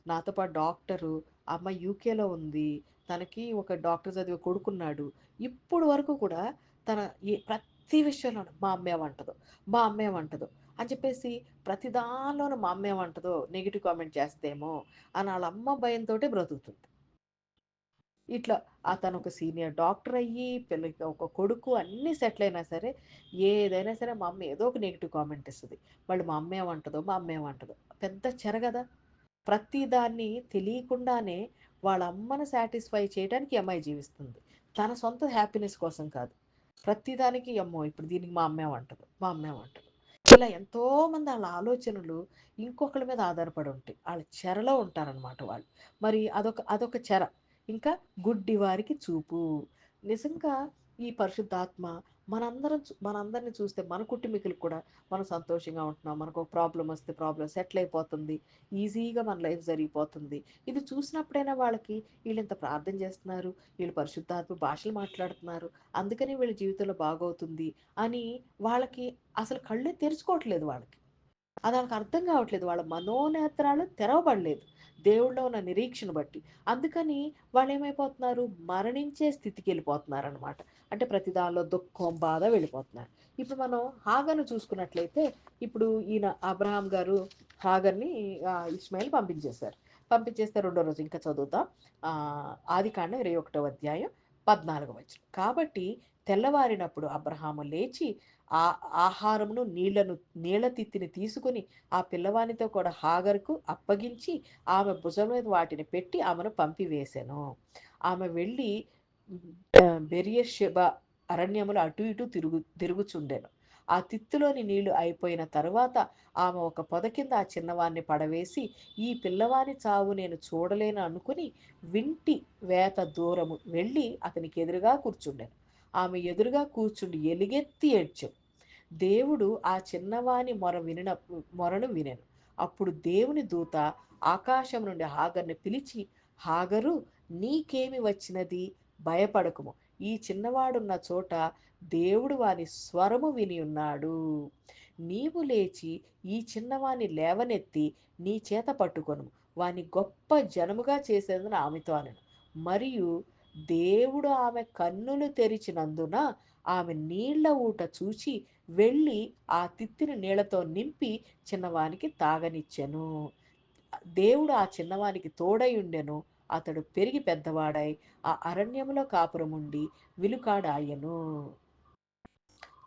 నాతో పాటు డాక్టరు. ఆ అమ్మాయి యూకేలో ఉంది. తనకి ఒక డాక్టర్ చదివే కొడుకున్నాడు. ఇప్పుడు వరకు కూడా తన ప్రతి విషయంలోనూ మా అమ్మేమంటదో, మా అమ్మేమంటదో అని చెప్పేసి ప్రతి దానిలోనూ మా అమ్మేమంటదో నెగెటివ్ కామెంట్ చేస్తేమో అని ఆళ్ళ అమ్మ భయంతోటే బ్రతుకుతుంది. ఇట్లా అతను ఒక సీనియర్ డాక్టర్ అయ్యి, పిల్లకి ఒక కొడుకు అన్నీ సెటిల్ అయినా సరే, ఏదైనా సరే మా అమ్మ ఏదో ఒక నెగెటివ్ కామెంట్ ఇస్తది. మళ్ళీ మా అమ్మ ఏమంటదో, మా అమ్మ ఏమంటదో. పెద్ద చెర గదా! ప్రతి దాన్ని తెలియకుండానే వాళ్ళ అమ్మని సాటిస్ఫై చేయడానికి ఈ అమ్మాయి జీవిస్తుంది. తన సొంత హ్యాపీనెస్ కోసం కాదు. ప్రతి దానికి అమ్మో! ఇప్పుడు దీనికి మా అమ్మేమంటదో, మా అమ్మేమంటదో. ఇలా ఎంతోమంది ఆళ్ళ ఆలోచనలు ఇంకొకళ్ళ మీద ఆధారపడి ఉంటాయి. ఆళ్ళ చెరలో ఉంటారనమాట వాళ్ళు. మరి అదొక చెర. ఇంకా గుడ్డివారికి చూపు. నిజంగా ఈ పరిశుద్ధాత్మ మనందరిని చూస్తే మన కుటుంబీకులకు కూడా మనం సంతోషంగా ఉంటున్నాం. మనకు ఒక ప్రాబ్లమ్ వస్తే ప్రాబ్లమ్ సెటిల్ అయిపోతుంది. ఈజీగా మన లైఫ్ జరిగిపోతుంది. ఇది చూసినప్పుడైనా వాళ్ళకి వీళ్ళింత ప్రార్థన చేస్తున్నారు. వీళ్ళు పరిశుద్ధాత్మ భాషలు మాట్లాడుతున్నారు. అందుకని వీళ్ళ జీవితంలో బాగవుతుంది అని వాళ్ళకి అసలు కళ్ళే తెరుచుకోవట్లేదు వాళ్ళకి. అది ఆళ్ళకి అర్థం కావట్లేదు. వాళ్ళ మనోనేత్రాలు తెరవబడలేదు. దేవుడిలో ఉన్న నిరీక్షణ బట్టి. అందుకని వాళ్ళేమైపోతున్నారు? మరణించే స్థితికెళ్ళిపోతున్నారనమాట. అంటే ప్రతి దానిలో దుఃఖం, బాధ వెళ్ళిపోతున్నారు. ఇప్పుడు మనం హాగర్‌ని చూసుకున్నట్లయితే, ఇప్పుడు ఈయన అబ్రహాం గారు హాగర్‌ని ఇష్మాయిల్ పంపించేశారు. పంపించేస్తే రెండో రోజు ఇంకా చదువుతాం. ఆదికాండం 21వ అధ్యాయం. 14వ వచనం. కాబట్టి తెల్లవారినప్పుడు అబ్రహాము లేచి ఆ ఆహారమును నీళ్ల తిత్తిని తీసుకుని ఆ పిల్లవానితో కూడా హాగరుకు అప్పగించి ఆమె భుజం మీద వాటిని పెట్టి ఆమెను పంపివేశాను. ఆమె వెళ్ళి బెరియషెబ అరణ్యములో అటు ఇటు తిరుగుచుండెను. ఆ తిత్తులోని నీళ్లు అయిపోయిన తరువాత ఆమె ఒక పొద కింద ఆ చిన్నవాన్ని పడవేసి, ఈ పిల్లవాని చావు నేను చూడలేను అనుకుని వింటి వేత దూరము వెళ్ళి అతనికి ఎదురుగా కూర్చుండెను. ఆమె ఎదురుగా కూర్చుండి ఎలుగెత్తి ఏడ్చెను. దేవుడు ఆ చిన్నవాని మొరను వినెను. అప్పుడు దేవుని దూత ఆకాశం నుండి హాగర్ని పిలిచి, హాగరు, నీకేమి వచ్చినది? భయపడకుము. ఈ చిన్నవాడున్న చోట దేవుడు వాని స్వరము విని ఉన్నాడు. నీవు లేచి ఈ చిన్నవాని లేవనెత్తి నీ చేత పట్టుకొను, వాని గొప్ప జనముగా చేసేందున ఆమెతో అనెను. మరియు దేవుడు ఆమె కన్నులు తెరిచినందున ఆమె నీళ్ల ఊట చూచి వెళ్ళి ఆ తిత్తిని నీళ్లతో నింపి చిన్నవానికి తాగనిచ్చెను. దేవుడు ఆ చిన్నవానికి తోడై ఉండెను. అతడు పెరిగి పెద్దవాడై ఆ అరణ్యములో కాపురముండి విలుకాడాయెను.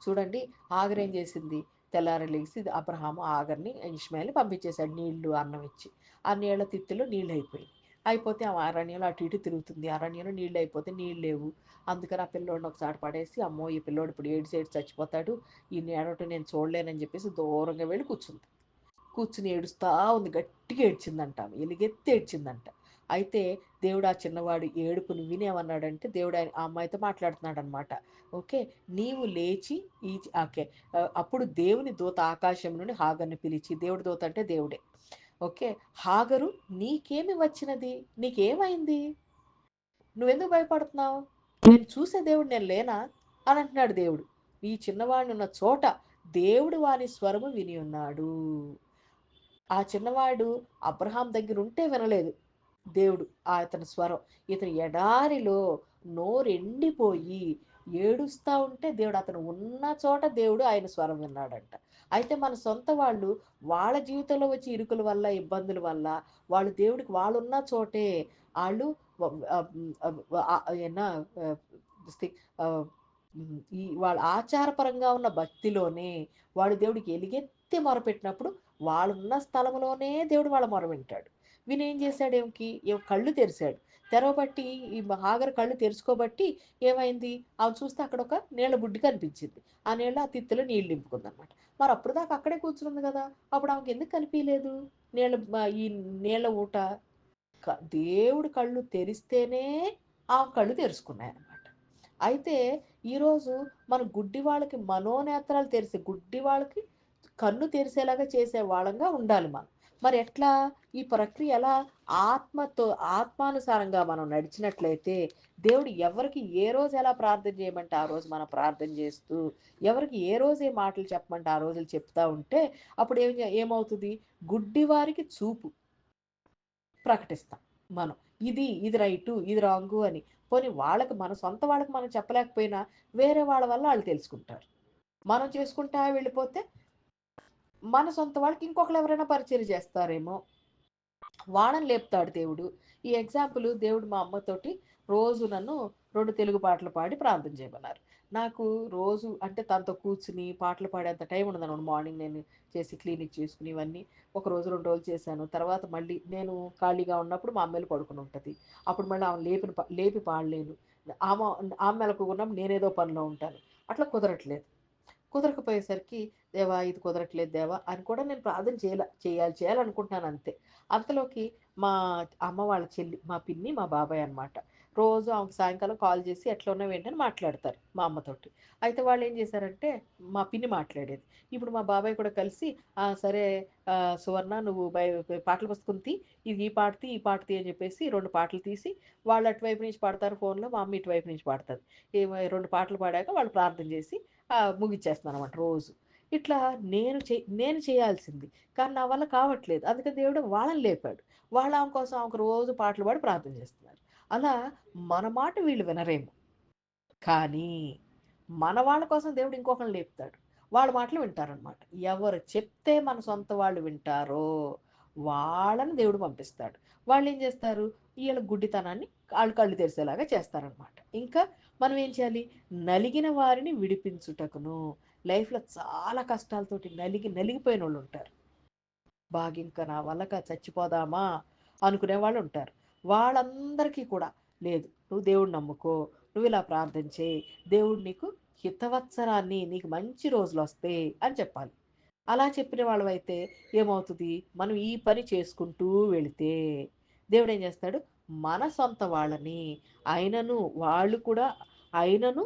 చూడండి, ఆగర్ ఏం చేసింది? తెల్లారి లేసి అబ్రహాము ఆగర్ని ఇష్మాయిల్ని పంపించేశాడు, నీళ్లు అన్నం ఇచ్చి. ఆ నీళ్ల తిత్తిలో నీళ్ళు అయిపోయి అయిపోతే ఆ అరణ్యంలో అటు ఇటు తిరుగుతుంది. అరణ్యంలో నీళ్ళు అయిపోతే నీళ్ళు లేవు. అందుకని ఆ పిల్లోడిని ఒకసారి పడేసి, అమ్మో ఈ పిల్లోడు ఇప్పుడు ఏడు చచ్చిపోతాడు, ఈ ఏడవటం నేను చూడలేనని చెప్పేసి దూరంగా వెళ్ళి కూర్చుంది. కూర్చుని ఏడుస్తా ఉంది, గట్టిగా ఏడ్చిందంట, ఎలుగెత్తి ఏడ్చిందంట. అయితే దేవుడు ఆ చిన్నవాడు ఏడుపుని వినేమన్నాడంటే, దేవుడు ఆ అమ్మాయితో మాట్లాడుతున్నాడు అనమాట. ఓకే, నీవు లేచి ఈ ఓకే అప్పుడు దేవుని దూత ఆకాశం నుండి హాగర్ని పిలిచి, దేవుడి దూత అంటే దేవుడే. ఓకే, హాగరు, నీకేమి వచ్చినది? నీకేమైంది? నువ్వెందుకు భయపడుతున్నావు? నేను చూసే దేవుడు నేను లేనా అని అంటున్నాడు దేవుడు. ఈ చిన్నవాడిని ఉన్న చోట దేవుడు వాని స్వరము విని ఉన్నాడు. ఆ చిన్నవాడు అబ్రహాం దగ్గర ఉంటే వినలేదు దేవుడు అతని స్వరం. ఇతను ఎడారిలో నోరెండిపోయి ఏడుస్తా ఉంటే దేవుడు, అతను ఉన్న చోట దేవుడు ఆయన స్వరం విన్నాడంట. అయితే మన సొంత వాళ్ళు వాళ్ళ జీవితంలో వచ్చే ఇరుకుల వల్ల, ఇబ్బందుల వల్ల, వాళ్ళు దేవుడికి వాళ్ళున్న చోటే వాళ్ళు ఏనా ఈ వాళ్ళ ఆచారపరంగా ఉన్న భక్తిలోనే వాడు దేవుడికి ఎలుగెత్తి మొరపెట్టినప్పుడు వాళ్ళున్న స్థలంలోనే దేవుడు వాళ్ళ మొర వింటాడు. వినేం చేశాడు? కళ్ళు తెరిచాడు. తెరవబట్టి ఈ హాగర్ కళ్ళు తెరుచుకోబట్టి ఏమైంది? ఆమె చూస్తే అక్కడ ఒక నీళ్ళ బుడ్డి కనిపించింది. ఆ నీళ్ళ ఆ తిత్తిలో నీళ్ళు నింపుకుందనమాట. మరి అప్పుడు దాకా అక్కడే కూర్చుంది కదా, అప్పుడు ఆమెకి ఎందుకు కనిపించలేదు ఈ నీళ్ళ ఊట? దేవుడు కళ్ళు తెరిస్తేనే ఆమె కళ్ళు తెరుచుకున్నాయన్నమాట. అయితే ఈరోజు మన గుడ్డి వాళ్ళకి మనోనేత్రాలు తెరిసే, గుడ్డి వాళ్ళకి కన్ను తెరిసేలాగా చేసే వాళ్ళంగా ఉండాలి మనం. మరి ఎట్లా? ఈ ప్రక్రియ ఎలా? ఆత్మతో, ఆత్మానుసారంగా మనం నడిచినట్లయితే దేవుడు ఎవరికి ఏ రోజు ఎలా ప్రార్థన చేయమంటే ఆ రోజు మనం ప్రార్థన చేస్తూ, ఎవరికి ఏ రోజు ఏ మాటలు చెప్పమంటే ఆ రోజులు చెప్తా ఉంటే అప్పుడు ఏమవుతుంది? గుడ్డి వారికి చూపు ప్రకటిస్తాం మనం. ఇది రైటు, ఇది రాంగు అని. పోనీ వాళ్ళకి, మన సొంత వాళ్ళకి మనం చెప్పలేకపోయినా వేరే వాళ్ళ వల్ల వాళ్ళు తెలుసుకుంటారు. మనం చేసుకుంటా వెళ్ళిపోతే మన సొంత వాళ్ళకి ఇంకొకరు ఎవరైనా పరిచయం చేస్తారేమో, వాళ్ళని లేపుతాడు దేవుడు. ఈ ఎగ్జాంపుల్ దేవుడు మా అమ్మతోటి రోజు నన్ను 2 తెలుగు పాటలు పాడి ప్రార్థన చేయమన్నారు. నాకు రోజు అంటే తనతో కూర్చుని పాటలు పాడేంత టైం ఉండదన్నమాట. మార్నింగ్ నేను చేసి క్లీనిక్ చేసుకుని ఇవన్నీ ఒక రోజు 2 రోజులు చేశాను. తర్వాత మళ్ళీ నేను ఖాళీగా ఉన్నప్పుడు మా అమ్మేలు పడుకుని ఉంటుంది. అప్పుడు మళ్ళీ ఆమె లేపి పాడలేను. ఆమె ఆమె మెలకువగా ఉన్నప్పుడు నేనేదో పనిలో ఉంటాను. అట్లా కుదరట్లేదు. కుదరకపోయేసరికి, దేవా ఇది కుదరట్లేదు దేవా అని కూడా నేను ప్రార్థన చేయాలనుకుంటున్నాను అంతే. అంతలోకి మా అమ్మ వాళ్ళ చెల్లి, మా పిన్ని, మా బాబాయ్ అనమాట. రోజు ఆమెకు సాయంకాలం కాల్ చేసి ఎట్లా ఉన్నావు ఏంటని మాట్లాడతారు మా అమ్మతోటి. అయితే వాళ్ళు ఏం చేశారంటే, మా పిన్ని మాట్లాడేది. ఇప్పుడు మా బాబాయ్ కూడా కలిసి, సరే సువర్ణ నువ్వు పాటల పుస్తకం తీ, ఇది ఈ పాట తీ, ఈ పాట తీ అని చెప్పేసి 2 పాటలు తీసి వాళ్ళు అటువైపు నుంచి పాడతారు ఫోన్లో, మా అమ్మ ఇటువైపు నుంచి పాడుతుంది. 2 పాటలు పాడాక వాళ్ళు ప్రార్థన చేసి ముగిచ్చేస్తున్నాను అనమాట రోజు. ఇట్లా నేను చేయాల్సింది. కానీ నా వల్ల కావట్లేదు. అందుకని దేవుడు వాళ్ళని లేపాడు. వాళ్ళ ఆమె కోసం ఆమెకు రోజు పాటలు పాడి ప్రార్థన చేస్తున్నారు. అలా మన మాట వీళ్ళు వినరేమో, కానీ మన వాళ్ళ కోసం దేవుడు ఇంకొకరిని లేపుతాడు. వాళ్ళ మాటలు వింటారనమాట. ఎవరు చెప్తే మన సొంత వాళ్ళు వింటారో వాళ్ళని దేవుడు పంపిస్తాడు. వాళ్ళు ఏం చేస్తారు? వీళ్ళ గుడ్డితనాన్ని వాళ్ళు కళ్ళు తెరిసేలాగా చేస్తారనమాట. ఇంకా మనం ఏం చేయాలి? నలిగిన వారిని విడిపించుటకును. లైఫ్‌లో చాలా కష్టాలతోటి నలిగిపోయిన వాళ్ళు ఉంటారు. బాగా ఇంకా నా వల్ల చచ్చిపోదామా అనుకునే వాళ్ళు ఉంటారు. వాళ్ళందరికీ కూడా లేదు, నువ్వు దేవుడిని నమ్ముకో, నువ్వు ఇలా ప్రార్థన చేయి, దేవుడు నీకు హితవత్సరాన్ని, నీకు మంచి రోజులు వస్తాయి అని చెప్పాలి. అలా చెప్పిన వాళ్ళమైతే ఏమవుతుంది? మనం ఈ పని చేసుకుంటూ వెళితే దేవుడు ఏం చేస్తాడు? మన సొంత వాళ్ళని ఆయనను వాళ్ళు కూడా ఆయనను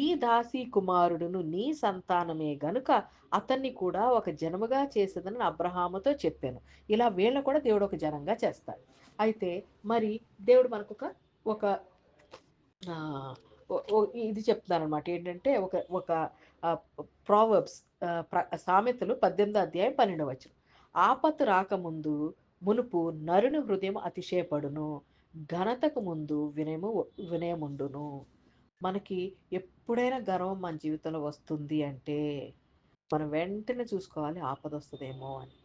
ఈ దాసి కుమారుడును నీ సంతానమే గనుక అతన్ని కూడా ఒక జనముగా చేసేదని అబ్రహాముతో చెప్పాను. ఇలా వీళ్ళని కూడా దేవుడు ఒక జనంగా చేస్తాడు. అయితే మరి దేవుడు మనకు ఒక ఆ, ఇది చెప్తున్నాను అనమాట. ఏంటంటే ఒక ఒక ప్రావర్బ్స్, సామెతలు 18 అధ్యాయం 12 వచనం. ఆపత్తు రాకముందు మునుపు నరుని హృదయం అతిశయపడును, ఘనతకు ముందు వినయముండును. మనకి ఎప్పుడైనా గర్వం మన జీవితంలో వస్తుంది అంటే మనం వెంటనే చూసుకోవాలి ఆపద వస్తుందేమో అని.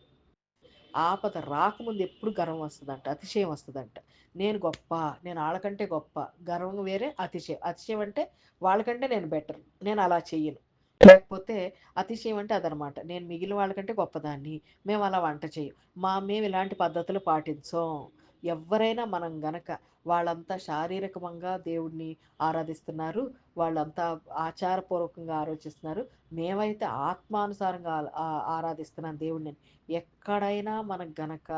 ఆపద రాకముందు ఎప్పుడు గర్వం వస్తుందంట, అతిశయం వస్తుందంట. నేను గొప్ప, నేను వాళ్ళకంటే గొప్ప. గర్వం వేరే, అతిశయం. అతిశయం అంటే వాళ్ళకంటే నేను బెటర్, నేను అలా చెయ్యను. లేకపోతే అతిశయం అంటే అదనమాట, నేను మిగిలిన వాళ్ళకంటే గొప్పదాన్ని, మేము అలా వంట చేయం, మేము ఇలాంటి పద్ధతులు పాటించం. ఎవరైనా మనం గనక వాళ్ళంతా శారీరకంగా దేవుడిని ఆరాధిస్తున్నారు, వాళ్ళంతా ఆచారపూర్వకంగా ఆలోచిస్తున్నారు, మేమైతే ఆత్మానుసారంగా ఆరాధిస్తున్నాం దేవుడిని. ఎక్కడైనా మనకు గనక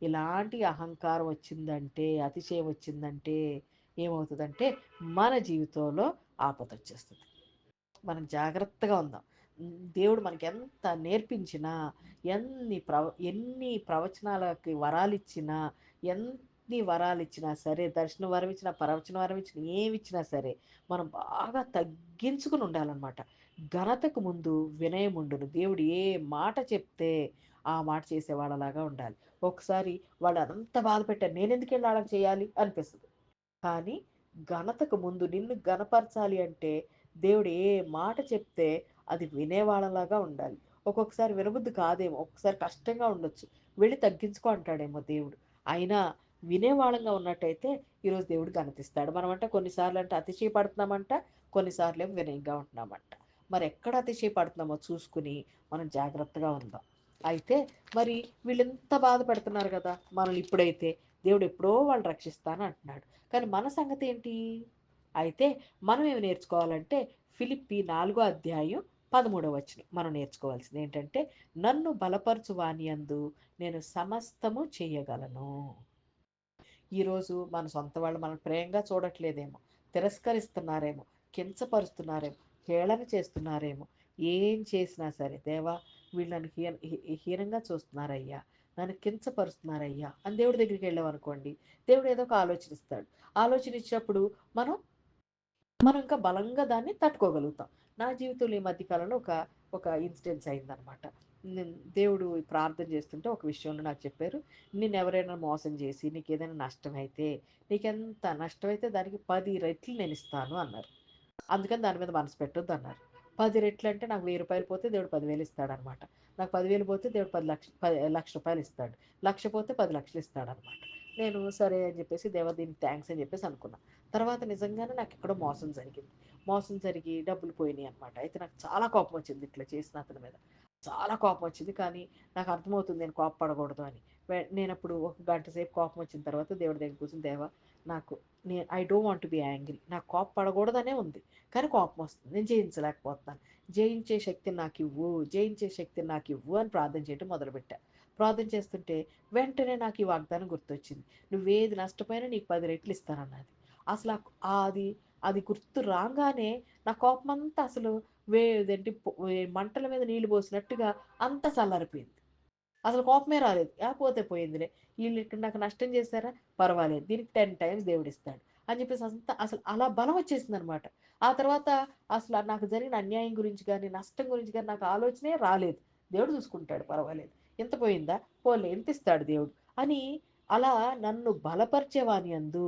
ఇలాంటి అహంకారం వచ్చిందంటే, అతిశయం వచ్చిందంటే ఏమవుతుందంటే మన జీవితంలో ఆపద వచ్చేస్తుంది. మనం జాగ్రత్తగా ఉందాం. దేవుడు మనకి ఎంత నేర్పించినా, ఎన్ని ప్రవచనాలకి వరాలిచ్చినా, ఎన్ని వరాలిచ్చినా సరే, దర్శన వరం ఇచ్చినా, ప్రవచన వరం ఇచ్చినా, ఏమిచ్చినా సరే మనం బాగా తగ్గించుకుని ఉండాలన్నమాట. ఘనతకు ముందు వినయం ఉండును. దేవుడు ఏ మాట చెప్తే ఆ మాట చేసేవాళ్ళలాగా ఉండాలి. ఒకసారి వాళ్ళు అంత బాధ పెట్టారు, నేనెందుకు వెళ్ళి వాళ్ళని చేయాలి అనిపిస్తుంది. కానీ ఘనతకు ముందు నిన్ను ఘనపరచాలి అంటే దేవుడు ఏ మాట చెప్తే అది వినేవాళ్ళలాగా ఉండాలి. ఒక్కొక్కసారి వినబుద్ధి కాదేమో, ఒక్కొక్కసారి కష్టంగా ఉండొచ్చు, వెళ్ళి తగ్గించుకో అంటాడేమో దేవుడు. అయినా వినేవాళ్ళంగా ఉన్నట్టయితే ఈరోజు దేవుడు గణతిస్తాడు. మనం అంటే కొన్నిసార్లు అంటే అతిశయపడుతున్నామంట, కొన్నిసార్లు ఏమో వినయంగా ఉంటున్నామంట. మరి ఎక్కడ అతిశయపడుతున్నామో చూసుకుని మనం జాగ్రత్తగా ఉందాం. అయితే మరి వీళ్ళు ఎంత బాధపడుతున్నారు కదా మనల్ని, ఇప్పుడైతే దేవుడు ఎప్పుడో వాళ్ళు రక్షిస్తాను అంటున్నాడు. కానీ మన సంగతి ఏంటి? అయితే మనం ఏమి నేర్చుకోవాలంటే ఫిలిప్పి 4 అధ్యాయం 13 వచనం మనం నేర్చుకోవాల్సింది ఏంటంటే, నన్ను బలపరచు వానియందు నేను సమస్తము చేయగలను. ఈరోజు మన సొంత వాళ్ళు మనం ప్రేమగా చూడట్లేదేమో, తిరస్కరిస్తున్నారేమో, కించపరుస్తున్నారేమో, హేళన చేస్తున్నారేమో. ఏం చేసినా సరే, దేవా వీళ్ళని హీనంగా చూస్తున్నారయ్యా, నన్ను కించపరుస్తున్నారయ్యా అని దేవుడి దగ్గరికి వెళ్ళామనుకోండి, దేవుడు ఏదో ఒక ఆలోచన ఇస్తాడు. ఆలోచన ఇచ్చినప్పుడు మనం మనం ఇంకా బలంగా దాన్ని తట్టుకోగలుగుతాం. నా జీవితంలో ఈ మధ్యకాలంలో ఒక ఇన్సిడెన్స్ అయిందనమాట. దేవుడు ప్రార్థన చేస్తుంటే ఒక విషయంలో నాకు చెప్పారు, నేను ఎవరైనా మోసం చేసి నీకు ఏదైనా నష్టమైతే, నీకెంత నష్టమైతే దానికి 10 రెట్లు నేను ఇస్తాను అన్నారు. అందుకని దాని మీద మనసు పెట్టొద్దు అన్నారు. 10 రెట్లు అంటే నాకు ₹1000 పోతే దేవుడు 10,000 ఇస్తాడనమాట. నాకు 10,000 పోతే దేవుడు 10 లక్ష రూపాయలు ఇస్తాడు. లక్ష పోతే 10 లక్షలు ఇస్తాడనమాట. నేను సరే అని చెప్పేసి దేవా దీనికి థ్యాంక్స్ అని చెప్పేసి అనుకున్నా. తర్వాత నిజంగానే నాకు ఎక్కడో మోసం జరిగింది. మోసం జరిగి డబ్బులు పోయినాయి అనమాట. అయితే నాకు చాలా కోపం వచ్చింది ఇట్లా చేసిన అతని మీద. చాలా కోపం వచ్చింది. కానీ నాకు అర్థమవుతుంది నేను కోపపడకూడదు అని. నేను అప్పుడు ఒక గంట సేపు కోపం వచ్చిన తర్వాత దేవుడి దగ్గర కూర్చొని, దేవా నాకు I don't want to be angry, నాకు కోపపడకూడదనే ఉంది, కానీ కోపం వస్తుంది, నేను జయించలేకపోతున్నాను. జయించే శక్తిని నాకు ఇవ్వు, జయించే శక్తిని నాకు ఇవ్వు అని ప్రార్థన చేయడం మొదలుపెట్టా. ప్రార్థన చేస్తుంటే వెంటనే నాకు ఈ వాగ్దానం గుర్తొచ్చింది, నువ్వేది నష్టపోయినా నీకు 10 రెట్లు ఇస్తానన్నది. అసలు అది అది గుర్తు రాగానే నా కోపం అంతా అసలు వేదేంటి మంటల మీద నీళ్లు పోసినట్టుగా అంత చల్లారిపోయింది. అసలు కోపమే రాలేదు. పోతే పోయిందిలే, వీళ్ళు ఇక్కడ నాకు నష్టం చేశారా, పర్వాలేదు, దీనికి 10 టైమ్స్ దేవుడు ఇస్తాడు అని చెప్పేసి అంత అసలు అలా బలం వచ్చేసింది అనమాట. ఆ తర్వాత అసలు నాకు జరిగిన అన్యాయం గురించి కానీ, నష్టం గురించి కానీ నాకు ఆలోచనే రాలేదు. దేవుడు చూసుకుంటాడు, పర్వాలేదు, ఎంత పోయిందా, పోలే, ఎంత ఇస్తాడు దేవుడు అని. అలా నన్ను బలపరిచేవాని అందు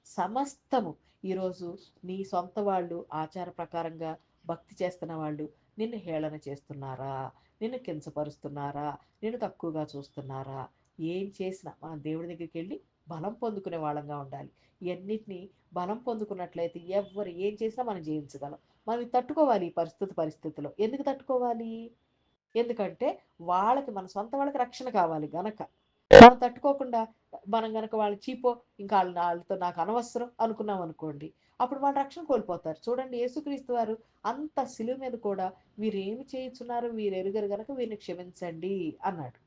సమస్తము. ఈరోజు నీ సొంత వాళ్ళు ఆచార ప్రకారంగా భక్తి చేస్తున్న వాళ్ళు నిన్ను హేళన చేస్తున్నారా, నిన్ను కించపరుస్తున్నారా, నేను తక్కువగా చూస్తున్నారా, ఏం చేసినా మనం దేవుడి దగ్గరికి వెళ్ళి బలం పొందుకునే వాళ్ళంగా ఉండాలి. ఇవన్నిటిని బలం పొందుకున్నట్లయితే ఎవ్వరు ఏం చేసినా మనం జయించగలం. మనం తట్టుకోవాలి ఈ పరిస్థితిలో. ఎందుకు తట్టుకోవాలి? ఎందుకంటే మన సొంత వాళ్ళకి రక్షణ కావాలి గనక. మనం తట్టుకోకుండా మనం గనక వాళ్ళు చీపో ఇంకా వాళ్ళతో నాకు అనవసరం అనుకున్నాం అనుకోండి, అప్పుడు వాళ్ళు రక్షణ కోల్పోతారు. చూడండి యేసుక్రీస్తు వారు అంత శిలువ మీద కూడా వీరేమి చేయుచున్నారో వీరు ఎరుగరు గనక వీరిని క్షమించండి అన్నాడు.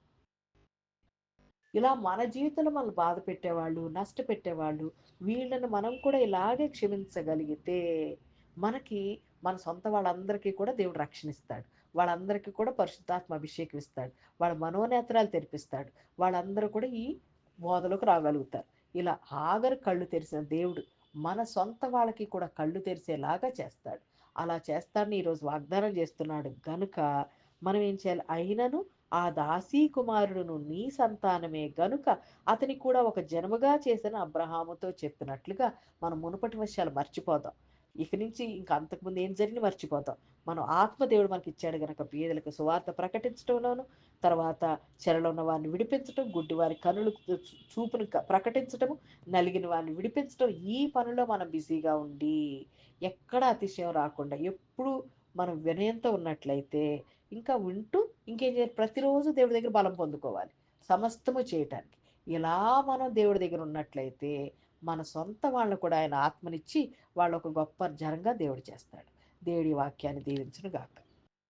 ఇలా మన జీవితంలో మనల్ని బాధ పెట్టేవాళ్ళు, నష్టపెట్టేవాళ్ళు, వీళ్ళని మనం కూడా ఇలాగే క్షమించగలిగితే మనకి మన సొంత వాళ్ళందరికీ కూడా దేవుడు రక్షణిస్తాడు. వాళ్ళందరికీ కూడా పరిశుద్ధాత్మ అభిషేకం ఇస్తాడు. వాళ్ళ మనోనేత్రాలు తెరిపిస్తాడు. వాళ్ళందరూ కూడా ఈ బోధలోకి రాగలుగుతారు. ఇలా ఆగరు కళ్ళు తెరిసిన దేవుడు మన సొంత వాళ్ళకి కూడా కళ్ళు తెరిసేలాగా చేస్తాడు. అలా చేస్తాడని ఈరోజు వాగ్దానం చేస్తున్నాడు గనుక మనం ఏం చేయాలి? అయినను ఆ దాసీ కుమారుడును నీ సంతానమే గనుక అతని కూడా ఒక జన్మగా చేసిన అబ్రహాముతో చెప్పినట్లుగా మనం మునుపటి విషయాలు మర్చిపోతాం. ఇక నుంచి ఇంకా అంతకుముందు ఏం జరిగిన మర్చిపోతాం. మనం ఆత్మదేవుడు మనకి ఇచ్చాడు గనక బీదలకు సువార్త ప్రకటించడంలోను, తర్వాత చెరలో ఉన్న వారిని విడిపించటం, గుడ్డి వారి కనులు చూపును ప్రకటించటము, నలిగిన వారిని విడిపించటం, ఈ పనిలో మనం బిజీగా ఉండి ఎక్కడ అతిశయం రాకుండా ఎప్పుడు మనం వినయంతో ఉన్నట్లయితే ఇంకా వింటూ ఇంకేం చేయాలి? ప్రతిరోజు దేవుడి దగ్గర బలం పొందుకోవాలి సమస్తము చేయటానికి. ఇలా మనం దేవుడి దగ్గర ఉన్నట్లయితే మన సొంత వాళ్ళను కూడా ఆయన ఆత్మనిచ్చి వాళ్ళు ఒక గొప్ప జనంగా దేవుడు చేస్తాడు. దేవుడి వాక్యాన్ని దీవించును గాక.